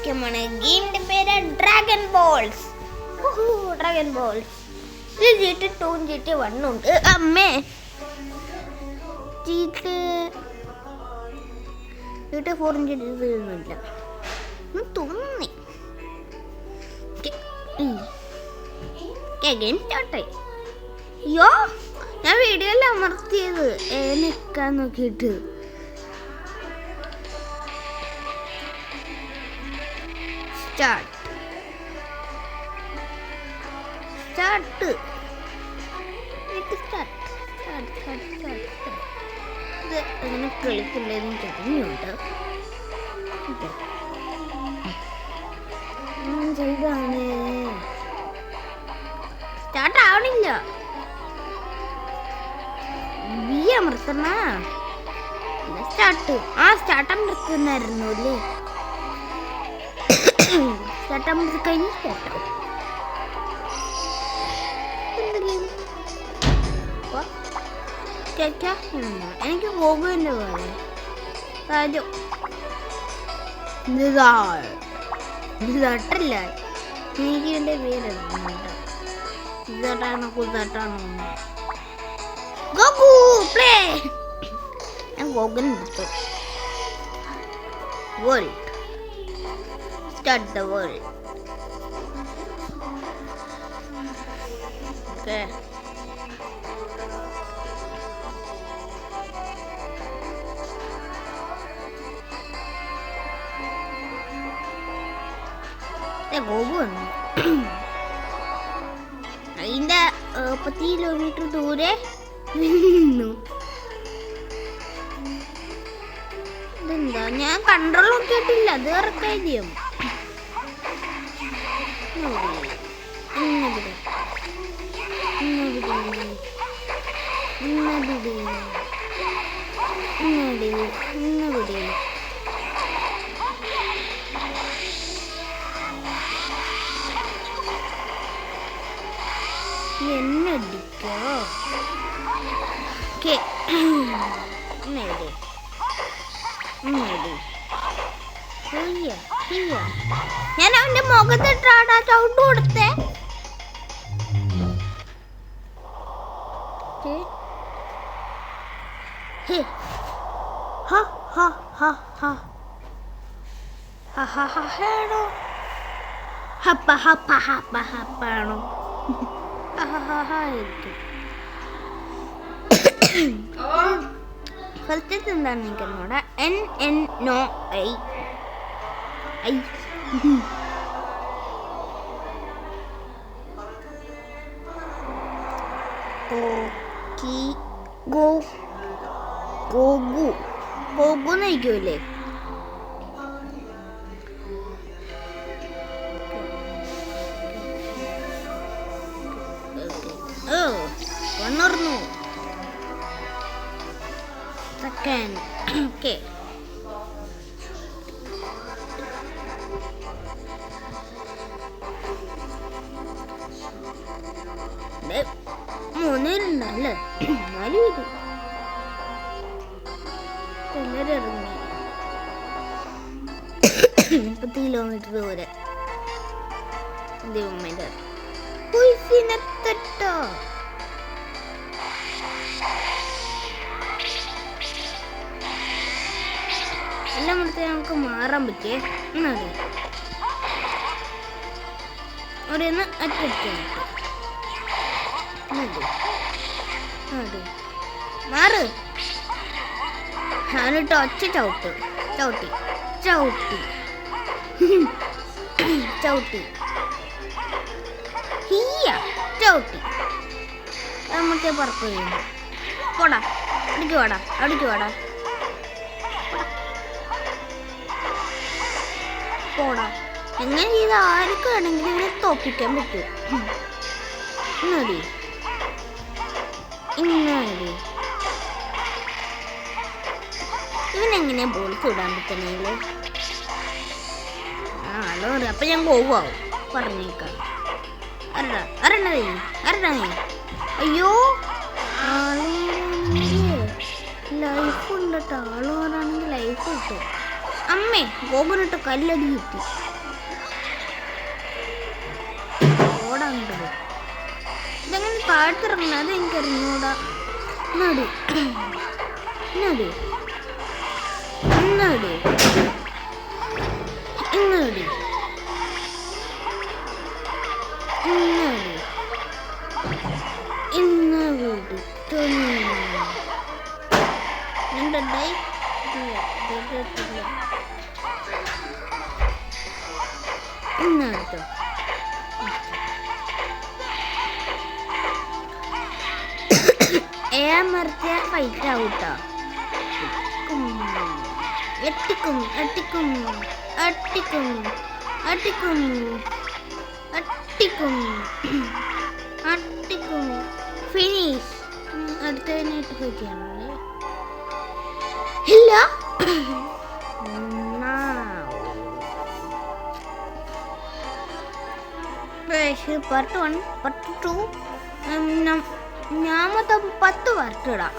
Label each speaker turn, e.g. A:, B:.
A: പോക്കെമോൺ ഗെയിമിന്റെ പേര് dragon balls. Dragon balls ഇത് GT2 GT1 ഉണ്ട്. അമ്മേ GT4 GT3 തോന്നി. ഗെയിം സ്റ്റാർട്ടായി. അയ്യോ ഞാൻ വീഡിയോയിൽ അമർത്തിയത് നിൽക്കാൻ നോക്കിയിട്ട്. സ്റ്റാർട്ട് സ്റ്റാർട്ട് ഇത് എങ്ങനെ കളിക്കില്ലെന്ന് தெரிഞ്ഞുണ്ട്. ചെയ്താണ് സ്റ്റാർട്ട് ആവണില്ല. ബി അമർത്തണ സ്റ്റാർട്ട്. സ്റ്റാർട്ട് അമർത്തുന്നായിരുന്നു അല്ലേ? സ്റ്റാർട്ട് അമർത്തി കഴിഞ്ഞ് സ്റ്റാർട്ട്. എനിക്ക് പോകുമല്ലോ പോലെ കാര്യം ഇതട്ടല്ല. എനിക്ക് എൻ്റെ പേരാണ് ഇതാണോ കുതാട്ടാണോ? Goku play. ഞാൻ ഗോകുൻ എടുത്തു. World start the world. Okay Gopu വന്നു. അതിൻ്റെ 10 കിലോമീറ്റർ ദൂരെ നിന്നു. ഇതെന്താ ഞാൻ കൺട്രോൾ നോക്കിയിട്ടില്ല. അത് വേറെ കാര്യം. എന്നടിക്കോ? ഞാൻ അവന്റെ മുഖത്തിട്ടാടാ ചവിട്ട് കൊടുത്തേ. ഹപ്പാണോ? ഫസ്റ്റ് എന്താണ് എനിക്കെന്നോടാ? NNOI ഗോകുന്നയിക്കൂല്ലേ? വന്നോർന്നു സെക്കൻഡ്. ഓക്കെ മൂന്നേരുണ്ടല്ലേ? 4 പേര് എല്ലാരും ഇറങ്ങി. 30 കിലോമീറ്റർ ദൂരെ. ദൈവമേൻ്റെ കുയിസിനെത്തട്ടോ. എല്ലാം എടുത്ത് നമുക്ക് മാറാൻ പറ്റിയേ. അവിടെ നിന്ന് അറ്റടിക്കാൻ മാറ്. ഞാനിട്ട് ഒച്ച ചവിട്ടി നമുക്ക് പറക്ക് ചെയ്യുന്നു. പോടാ അവിടേക്ക് വാടാ പോടാ. എങ്ങനെ ചെയ്ത് ആർക്കും വേണമെങ്കിലും ഇവരെ തോപ്പിക്കാൻ പറ്റും. ഇവനെങ്ങനെ ബോൾസ് ഇടാൻ പറ്റണേല്? ഹലോ അപ്പൊ ഞാൻ പോവാവും പറഞ്ഞേക്കാം. അയ്യോ ലൈഫ് ഉണ്ട് കേട്ടോ. ആളുകാരാണെങ്കിൽ ലൈഫ് കിട്ടും. അമ്മേ ഗോകുനിട്ട് കല്ലടി കിട്ടി. കണ്ടത്. ഇതെങ്ങനെ താഴ്ത്തിറങ്ങണം അത് എനിക്കറിഞ്ഞൂടാ. നടി നടി നടി നടി നടി ഇന്നവിടെ എന്തുണ്ടായി ഇന്നടുത്തോ മറിച്ച ഫൈറ്റ് ഔട്ടാ. എട്ടിക്കും എട്ടിക്കും അട്ടിക്കും അട്ടിക്കും അട്ടിക്കും അട്ടിക്കും ഫിനിഷ്. അടുത്തതിനായിട്ട് പോയിക്കാണല്ലേ. ഇല്ല പാർട്ട് 1 പാർട്ട് 2 ഞാൻ മൊത്തം 10 പാർട്ട് ഇടാം.